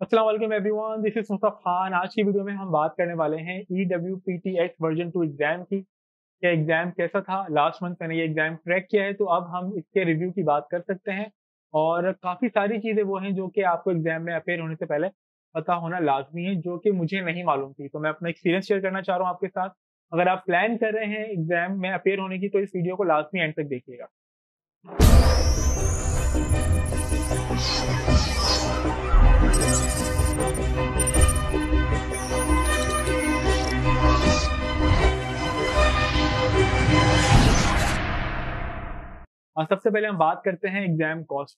अस्सलाम वालेकुम everyone, this is मुस्तफ़ Khan. आज की वीडियो में हम बात करने वाले हैं EWPTX वर्जन 2 एग्जाम की। ये एग्जाम कैसा था? लास्ट मंथ मैंने ये एग्जाम क्रैक किया है, तो अब हम इसके रिव्यू की बात कर सकते हैं। और काफ़ी सारी चीज़ें वो हैं जो कि आपको एग्जाम में अपेयर होने से पहले पता होना लाज़मी है, जो कि मुझे नहीं मालूम थी। तो मैं अपना एक्सपीरियंस शेयर करना चाह रहा हूँ आपके साथ। अगर आप प्लान कर रहे हैं एग्जाम में अपेयर होने की, तो इस वीडियो को लाज़मी एंड तक देखिएगा। सबसे पहले हम बात करते हैं एग्जाम कॉस्ट।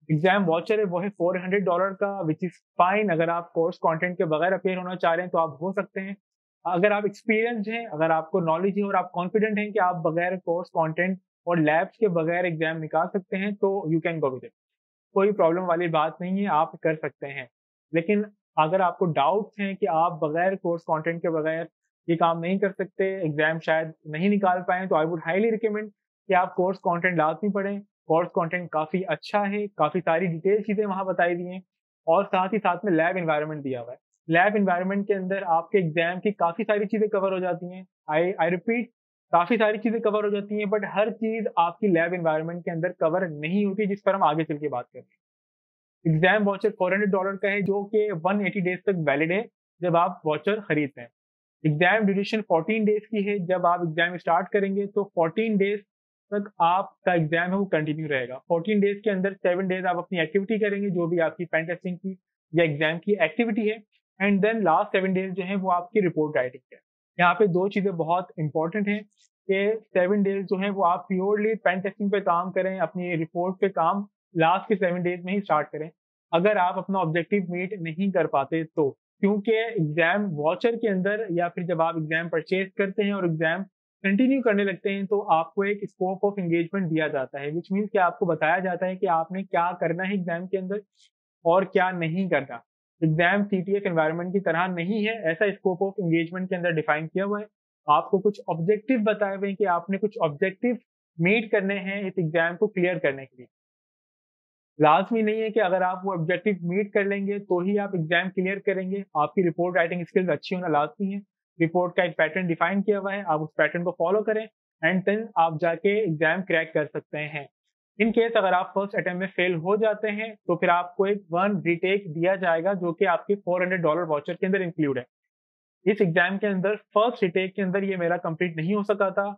एग्जाम वाउचर है वो है $400 का, विच इज फाइन। अगर आप कोर्स कंटेंट के बगैर अपेयर होना चाह रहे हैं तो आप हो सकते हैं। अगर आप एक्सपीरियंस्ड हैं, अगर आपको नॉलेज है और आप कॉन्फिडेंट हैं कि आप बगैर कोर्स कंटेंट और लैब्स के बगैर एग्जाम निकाल सकते हैं, तो you can go with it. कोई प्रॉब्लम वाली बात नहीं है, आप कर सकते हैं। लेकिन अगर आपको डाउट्स हैं कि आप बगैर कोर्स कंटेंट के बगैर ये काम नहीं कर सकते, एग्जाम शायद नहीं निकाल पाए, तो आई वुड हाईली रिकमेंड कि आप कोर्स कंटेंट लाजमी पढ़ें। कोर्स कंटेंट काफ़ी अच्छा है, काफ़ी सारी डिटेल चीज़ें वहाँ बताई दी हैं और साथ ही साथ में लैब एनवायरनमेंट दिया हुआ है। लैब एनवायरनमेंट के अंदर आपके एग्जाम की काफ़ी सारी चीज़ें कवर हो जाती हैं। आई रिपीट, काफ़ी सारी चीज़ें कवर हो जाती हैं, बट हर चीज़ आपकी लैब एनवायरनमेंट के अंदर कवर नहीं होती, जिस पर हम आगे चल के बात करेंगे। एग्जाम वाउचर $400 का है, जो कि 180 डेज तक वैलिड है जब आप वाउचर खरीदते हैं। एग्जाम ड्यूरेशन 14 डेज की है। जब आप एग्जाम स्टार्ट करेंगे तो 14 डेज तक आपका एग्जाम है वो कंटिन्यू रहेगा। 14 डेज के अंदर 7 डेज आप अपनी एक्टिविटी करेंगे, जो भी आपकी पेन टेस्टिंग की या एग्जाम की एक्टिविटी है, एंड देन लास्ट 7 डेज जो है वो आपकी रिपोर्ट राइटिंग है। यहाँ पे दो चीजें बहुत इंपॉर्टेंट हैं कि 7 डेज जो है वो आप प्योरली पेन टेस्टिंग पे काम करें, अपनी रिपोर्ट पे काम लास्ट के 7 डेज में ही स्टार्ट करें। अगर आप अपना ऑब्जेक्टिव मीट नहीं कर पाते तो, क्योंकि एग्जाम वाउचर के अंदर या फिर जब आप एग्जाम परचेज करते हैं और एग्जाम कंटिन्यू करने लगते हैं, तो आपको एक स्कोप ऑफ एंगेजमेंट दिया जाता है, विच मीन्स कि आपको बताया जाता है कि आपने क्या करना है एग्जाम के अंदर और क्या नहीं करना। एग्जाम CTF एनवायरनमेंट की तरह नहीं है, ऐसा स्कोप ऑफ एंगेजमेंट के अंदर डिफाइन किया हुआ है। आपको कुछ ऑब्जेक्टिव बताए हुए हैं कि आपने कुछ ऑब्जेक्टिव मीट करने हैं इस एग्जाम को क्लियर करने के लिए। लाज़मी नहीं है कि अगर आप वो ऑब्जेक्टिव मीट कर लेंगे तो ही आप एग्जाम क्लियर करेंगे। आपकी रिपोर्ट राइटिंग स्किल्स अच्छी होना लाज़मी है। रिपोर्ट का एक पैटर्न डिफाइन किया हुआ है, आप उस पैटर्न को फॉलो करें एंड देन आप जाके एग्जाम क्रैक कर सकते हैं। इन केस अगर आप फर्स्ट अटेम्प्ट में फेल हो जाते हैं, तो फिर आपको एक 1 रीटेक दिया जाएगा, जो कि आपके $400 वाउचर के अंदर इंक्लूड है। इस एग्जाम के अंदर फर्स्ट रीटेक के अंदर ये मेरा कंप्लीट नहीं हो सका था,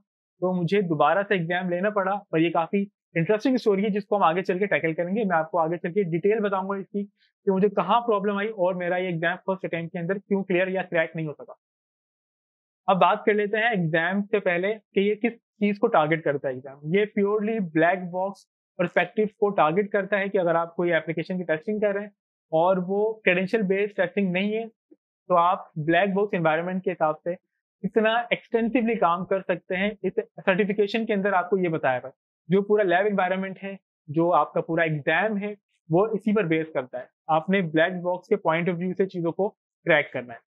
तो मुझे दोबारा से एग्जाम लेना पड़ा। पर ये काफ़ी इंटरेस्टिंग स्टोरी है, जिसको हम आगे चल के टैकल करेंगे। मैं आपको आगे चल के डिटेल बताऊँगा इसकी कि मुझे कहाँ प्रॉब्लम आई और मेरा ये एग्जाम फर्स्ट अटेम्प्ट के अंदर क्यों क्लियर या क्रैक नहीं हो सका। अब बात कर लेते हैं एग्जाम से पहले कि ये किस चीज़ को टारगेट करता है एग्जाम। ये प्योरली ब्लैक बॉक्स पर्सपेक्टिव को टारगेट करता है कि अगर आप कोई एप्लीकेशन की टेस्टिंग कर रहे हैं और वो क्रेडेंशियल बेस्ड टेस्टिंग नहीं है, तो आप ब्लैक बॉक्स एनवायरनमेंट के हिसाब से कितना एक्सटेंसिवली काम कर सकते हैं। इस सर्टिफिकेशन के अंदर आपको ये बताया हुआ है। जो पूरा लैब एनवायरनमेंट है, जो आपका पूरा एग्जाम है, वो इसी पर बेस करता है। आपने ब्लैक बॉक्स के पॉइंट ऑफ व्यू से चीज़ों को क्रैक करना है।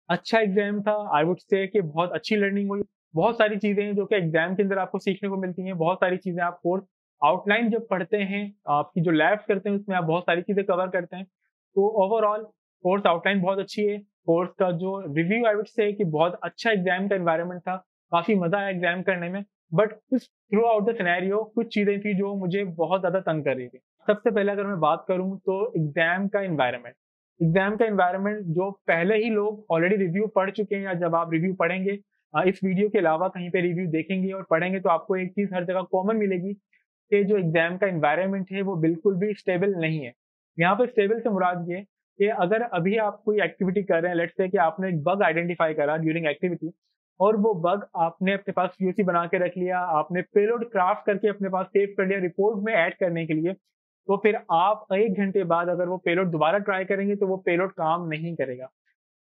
अच्छा एग्जाम था, आई वुड से कि बहुत अच्छी लर्निंग हुई। बहुत सारी चीज़ें हैं जो कि एग्जाम के अंदर आपको सीखने को मिलती हैं। बहुत सारी चीज़ें आप कोर्स आउटलाइन जब पढ़ते हैं, आपकी जो लैब्स करते हैं उसमें आप बहुत सारी चीज़ें कवर करते हैं। तो ओवरऑल कोर्स आउटलाइन बहुत अच्छी है। कोर्स का जो रिव्यू आई वुड से कि बहुत अच्छा एग्जाम का एनवायरनमेंट था, काफ़ी मज़ा आया एग्जाम करने में। बट कुछ थ्रू आउट द सिनेरियो कुछ चीज़ें थी जो मुझे बहुत ज़्यादा तंग कर रही थी। सबसे पहले अगर मैं बात करूँ तो एग्जाम का एनवायरनमेंट जो पहले ही लोग ऑलरेडी रिव्यू पढ़ चुके हैं, या जब आप रिव्यू पढ़ेंगे, इस वीडियो के अलावा कहीं पे रिव्यू देखेंगे और पढ़ेंगे, तो आपको एक चीज़ हर जगह कॉमन मिलेगी कि जो एग्जाम का एनवायरनमेंट है वो बिल्कुल भी स्टेबल नहीं है। यहाँ पे स्टेबल से मुराद ये कि अगर अभी आप कोई एक्टिविटी कर रहे हैं, लेट्स से कि आपने एक बग आइडेंटिफाई करा ड्यूरिंग एक्टिविटी, और वो बग आपने अपने पास POC बना के रख लिया, आपने पेलोड क्राफ्ट करके अपने पास सेव कर लिया रिपोर्ट में ऐड करने के लिए, तो फिर आप 1 घंटे बाद अगर वो पेलोड दोबारा ट्राई करेंगे तो वो पेलोड काम नहीं करेगा।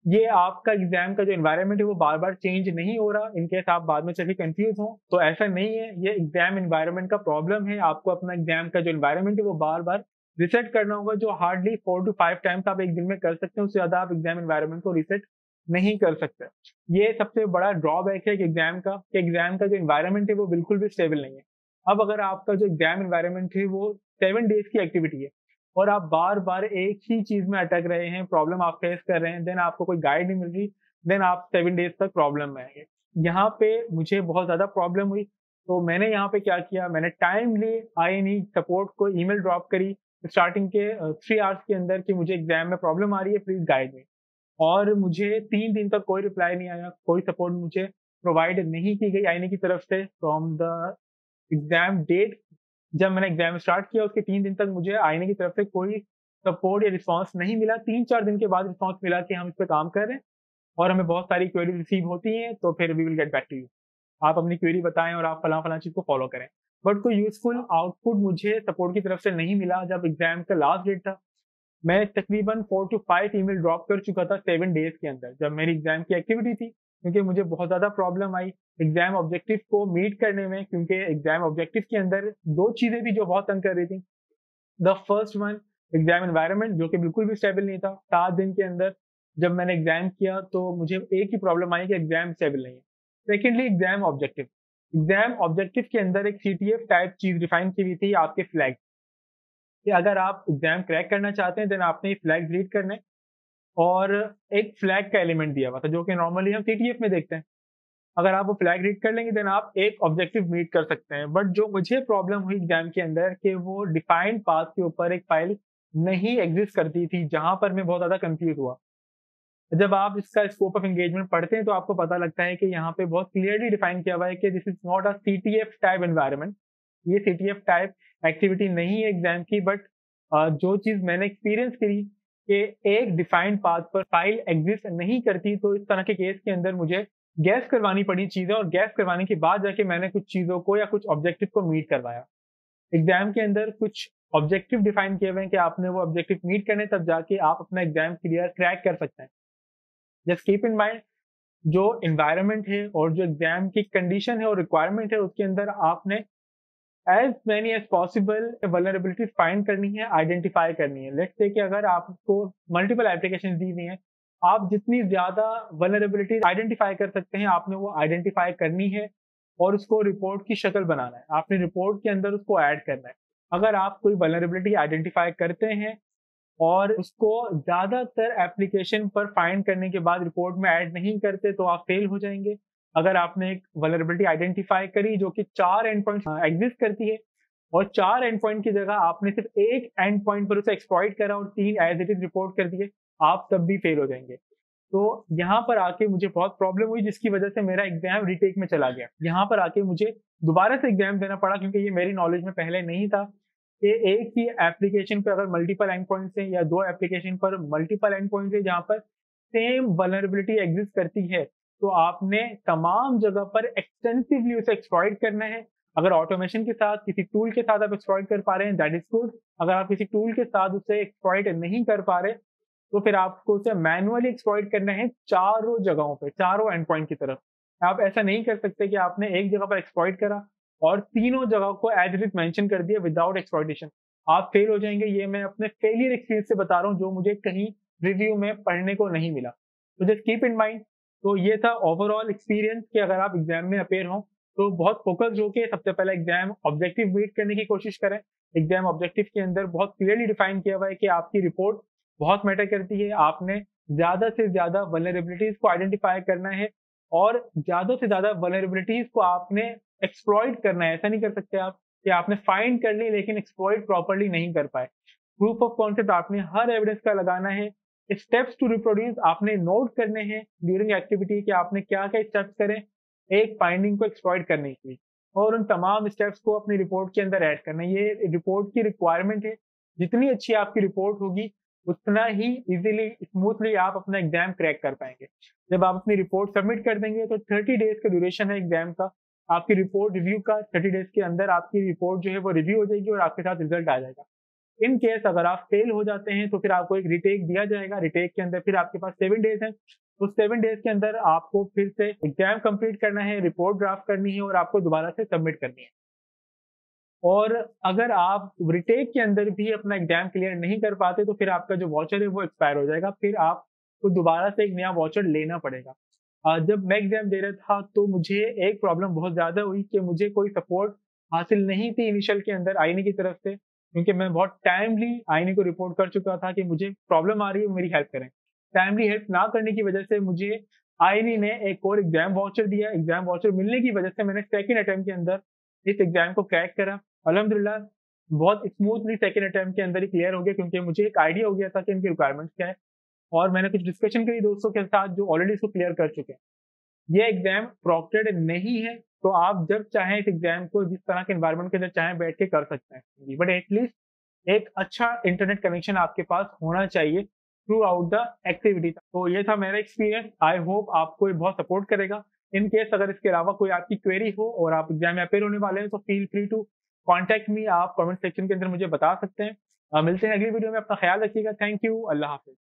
ये आपका एग्जाम का जो एनवायरनमेंट है वो बार-बार चेंज नहीं हो रहा, इन केस आप बाद में चल के कन्फ्यूज़ हों, तो ऐसा नहीं है, ये एग्जाम एनवायरनमेंट का प्रॉब्लम है। आपको अपना एग्जाम का जो एनवायरनमेंट है वो बार-बार रीसेट करना होगा, जो हार्डली 4 टू 5 टाइम्स आप 1 दिन में कर सकते हैं, उससे ज़्यादा आप एग्जाम एनवायरनमेंट को रीसेट नहीं कर सकते। ये सबसे बड़ा ड्रॉबैक है कि एग्जाम का जो एनवायरनमेंट है वो बिल्कुल भी स्टेबल नहीं है। अब अगर आपका जो एग्जाम एनवायरनमेंट है वो 7 डेज़ की एक्टिविटी है, और आप बार-बार एक ही चीज़ में अटक रहे हैं, प्रॉब्लम आप फेस कर रहे हैं, देन आपको कोई गाइड नहीं मिल रही, देन आप 7 डेज़ तक प्रॉब्लम में आएँगे। यहाँ पे मुझे बहुत ज़्यादा प्रॉब्लम हुई, तो मैंने यहाँ पे क्या किया, मैंने टाइमली INE सपोर्ट को ईमेल ड्रॉप करी स्टार्टिंग के 3 आवर्स के अंदर कि मुझे एग्ज़ाम में प्रॉब्लम आ रही है, प्लीज़ गाइड मी। और मुझे 3 दिन तक कोई रिप्लाई नहीं आया, कोई सपोर्ट मुझे प्रोवाइड नहीं की गई INE की तरफ से फ्रॉम द एग्ज़ाम डेट। जब मैंने एग्ज़ाम स्टार्ट किया उसके 3 दिन तक मुझे आईने की तरफ से कोई सपोर्ट या रिस्पॉन्स नहीं मिला। 3-4 दिन के बाद रिस्पॉन्स मिला कि हम इस पे काम कर रहे हैं और हमें बहुत सारी क्वेरीज़ रिसीव होती हैं, तो फिर we will get back to you. आप अपनी क्वेरी बताएँ और आप फलाँ-फलाँ चीज़ को फ़ॉलो करें। बट कोई यूज़फुल आउटपुट मुझे सपोर्ट की तरफ से नहीं मिला जब एग्ज़ाम का लास्ट डेट था। मैं तकरीबन 4 टू 5 ईमेल ड्रॉप कर चुका था 7 डेज़ के अंदर, जब मेरी एग्ज़ाम की एक्टिविटी थी, क्योंकि मुझे बहुत ज़्यादा प्रॉब्लम आई एग्ज़ाम ऑब्जेक्टिव को मीट करने में, क्योंकि एग्ज़ाम ऑब्जेक्टिव के अंदर 2 चीज़ें थी जो बहुत तंग कर रही थी। The first one exam environment जो कि बिल्कुल भी स्टेबल नहीं था। 7 दिन के अंदर जब मैंने एग्ज़ाम किया तो मुझे एक ही प्रॉब्लम आई कि एग्ज़ाम स्टेबल नहीं है। Secondly exam objective. Exam objective के अंदर एक CTF टाइप चीज़ डिफाइन की हुई थी आपके फ्लैग कि अगर आप एग्ज़ाम क्रैक करना चाहते हैं देन आपने ये फ्लैग्स रीड करने हैं और एक फ्लैग का एलिमेंट दिया हुआ था जो कि नॉर्मली हम CTF में देखते हैं। अगर आप वो फ्लैग रीड कर लेंगे देन आप एक ऑब्जेक्टिव मीट कर सकते हैं। बट जो मुझे प्रॉब्लम हुई एग्ज़ाम के अंदर कि वो डिफाइंड पाथ के ऊपर एक फाइल नहीं एग्ज़िस्ट करती थी, जहाँ पर मैं बहुत ज़्यादा कन्फ्यूज़ हुआ। जब आप इसका स्कोप ऑफ एंगेजमेंट पढ़ते हैं तो आपको पता लगता है कि यहाँ पे बहुत क्लियरली डिफाइन किया हुआ है कि this is not a CTF type environment. ये CTF टाइप एक्टिविटी नहीं है एग्ज़ाम की, बट जो चीज़ मैंने एक्सपीरियंस करी कि एक डिफाइंड पाथ पर फाइल एग्ज़िस्ट नहीं करती, तो इस तरह के केस के अंदर मुझे गैस करवानी पड़ी चीज़ें और गैस करवाने के बाद जाके मैंने कुछ चीज़ों को या कुछ ऑब्जेक्टिव को मीट करवाया। एग्ज़ाम के अंदर कुछ ऑब्जेक्टिव डिफाइन किए हुए हैं कि आपने वो ऑब्जेक्टिव मीट करने तब जाके आप अपना एग्ज़ाम क्रैक कर सकते हैं। जस्ट कीप इन माइंड जो एनवायरनमेंट है और जो एग्ज़ाम की कंडीशन है और रिक्वायरमेंट है उसके अंदर आपने as many as possible vulnerabilities find करनी है, आइडेंटिफ़ाई करनी है। लेट्स से कि अगर आपको मल्टीपल एप्लीकेशंस दी हुई हैं, आप जितनी ज़्यादा वल्नरेबिलिटीज़ आइडेंटिफ़ाई कर सकते हैं, आपने वो आइडेंटिफ़ाई करनी है और उसको रिपोर्ट की शक्ल बनाना है। आपने रिपोर्ट के अंदर उसको ऐड करना है। अगर आप कोई वल्नरेबिलिटी आइडेंटिफ़ाई करते हैं और उसको ज़्यादातर एप्लीकेशन पर फाइंड करने के बाद रिपोर्ट में ऐड नहीं करते, तो आप फेल हो जाएँगे। अगर आपने एक वल्नरेबिलिटी आइडेंटिफ़ाई करी जो कि 4 एंड पॉइंट्स एग्ज़िस्ट करती है और 4 एंड पॉइंट की जगह आपने सिर्फ़ 1 एंड पॉइंट पर उसे एक्सप्लॉइट करा और 3 एज़ इट इज़ रिपोर्ट कर दिए, आप तब भी फेल हो जाएँगे। तो यहाँ पर आके मुझे बहुत प्रॉब्लम हुई जिसकी वज़ह से मेरा एग्ज़ाम रीटेक में चला गया। यहाँ पर आके मुझे दोबारा से एग्ज़ाम देना पड़ा क्योंकि ये मेरी नॉलेज में पहले नहीं था कि एक ही एप्लीकेशन पे अगर मल्टीपल एंड पॉइंट्स हैं या 2 एप्लीकेशन पर मल्टीपल एंड पॉइंट्स हैं जहाँ पर सेम वल्नरेबिलिटी एग्ज़िस्ट करती है, तो आपने तमाम जगह पर एक्सटेंसिवली उसे एक्सप्लॉइट करना है। अगर ऑटोमेशन के साथ किसी टूल के साथ आप एक्सप्लॉइट कर पा रहे हैं दैट इज़ गुड। अगर आप किसी टूल के साथ उसे एक्सप्लॉइट नहीं कर पा रहे, तो फिर आपको उसे मैनुअली एक्सप्लॉइट करना है चारों जगहों पे, चारों एंड पॉइंट की तरफ। आप ऐसा नहीं कर सकते कि आपने एक जगह पर एक्सप्लॉइट करा और तीनों जगह को एज़ इट इज़ मेंशन कर दिया विदाउट एक्सप्लॉइटेशन। आप फेल हो जाएँगे, ये मैं अपने फेलियर एक्सपीरियंस से बता रहा हूँ जो मुझे कहीं रिव्यू में पढ़ने को नहीं मिला। तो जस्ट कीप इन माइंड। तो ये था ओवरऑल एक्सपीरियंस कि अगर आप एग्ज़ाम में अपीयर हों, तो बहुत फ़ोकस्ड होके सबसे पहले एग्ज़ाम ऑब्जेक्टिव मीट करने की कोशिश करें। एग्ज़ाम ऑब्जेक्टिव के अंदर बहुत क्लियरली डिफाइन किया हुआ है कि आपकी रिपोर्ट बहुत मैटर करती है। आपने ज़्यादा से ज़्यादा वल्नरेबिलिटीज़ को आइडेंटिफ़ाई करना है और ज़्यादा से ज़्यादा वल्नरेबिलिटीज़ को आपने एक्सप्लॉइट करना है। ऐसा नहीं कर सकते आप कि आपने फाइंड कर ली लेकिन एक्सप्लॉइट प्रॉपर्ली नहीं कर पाए। प्रूफ ऑफ कॉन्सेप्ट आपने हर एविडेंस का लगाना है। स्टेप्स टू रिप्रोड्यूस आपने नोट करने हैं ड्यूरिंग एक्टिविटी कि आपने क्या-क्या स्टेप्स करें एक फाइंडिंग को एक्सप्लॉइट करने के लिए और उन तमाम स्टेप्स को अपनी रिपोर्ट के अंदर ऐड करना है। ये रिपोर्ट की रिक्वायरमेंट है। जितनी अच्छी आपकी रिपोर्ट होगी, उतना ही ईज़िली, स्मूथली आप अपना एग्ज़ाम क्रैक कर पाएँगे। जब आप अपनी रिपोर्ट सबमिट कर देंगे तो 30 डेज़ का ड्यूरेशन है एग्ज़ाम का। आपकी रिपोर्ट रिव्यू का 30 डेज़ के अंदर आपकी रिपोर्ट जो है वो रिव्यू हो जाएगी और आपके साथ रिज़ल्ट आ जाएगा। इन केस अगर आप फेल हो जाते हैं तो फिर आपको एक रीटेक दिया जाएगा। रीटेक के अंदर फिर आपके पास 7 डेज़ हैं। उस 7 डेज़ के अंदर आपको फिर से एग्ज़ाम कंप्लीट करना है, रिपोर्ट ड्राफ्ट करनी है और आपको दोबारा से सबमिट करनी है। और अगर आप रीटेक के अंदर भी अपना एग्ज़ाम क्लियर नहीं कर पाते तो फिर आपका जो वाउचर है वो एक्सपायर हो जाएगा। फिर आपको दोबारा से एक नया वाउचर लेना पड़ेगा। जब मैं एग्ज़ाम दे रहा था तो मुझे एक प्रॉब्लम बहुत ज़्यादा हुई कि मुझे कोई सपोर्ट हासिल नहीं थी इनिशियल के अंदर आईनी की तरफ से। क्योंकि मैं बहुत टाइमली आईनी को रिपोर्ट कर चुका था कि मुझे प्रॉब्लम आ रही है, मेरी हेल्प करें। टाइमली हेल्प ना करने की वजह से मुझे आईनी ने एक और एग्जाम वाउचर दिया। एग्जाम वाउचर मिलने की वजह से मैंने सेकंड अटेम्प्ट के अंदर इस एग्जाम को क्रैक करा। अल्हम्दुलिल्लाह बहुत स्मूथली सेकंड अटेम्प्ट के अंदर ही क्लियर हो गया, क्योंकि मुझे एक आइडिया हो गया था कि इनकी रिक्वायरमेंट्स क्या है, और मैंने कुछ डिस्कशन करी दोस्तों के साथ जो ऑलरेडी इसको क्लियर कर चुके हैं। ये एग्जाम प्रोक्टेड नहीं है, तो आप जब चाहें इस एग्जाम को जिस तरह के एनवायरनमेंट के अंदर चाहें बैठ के कर सकते हैं, बट एटलीस्ट एक अच्छा इंटरनेट कनेक्शन आपके पास होना चाहिए थ्रू आउट द एक्टिविटी। तो ये था मेरा एक्सपीरियंस। आई होप आपको ये बहुत सपोर्ट करेगा। इन केस अगर इसके अलावा कोई आपकी क्वेरी हो और आप एग्जाम में अपेयर होने वाले हैं, तो feel free to contact me. आप कमेंट सेक्शन के अंदर मुझे बता सकते हैं। मिलते हैं अगली वीडियो में। अपना ख्याल रखिएगा। Thank you. Allah Hafiz.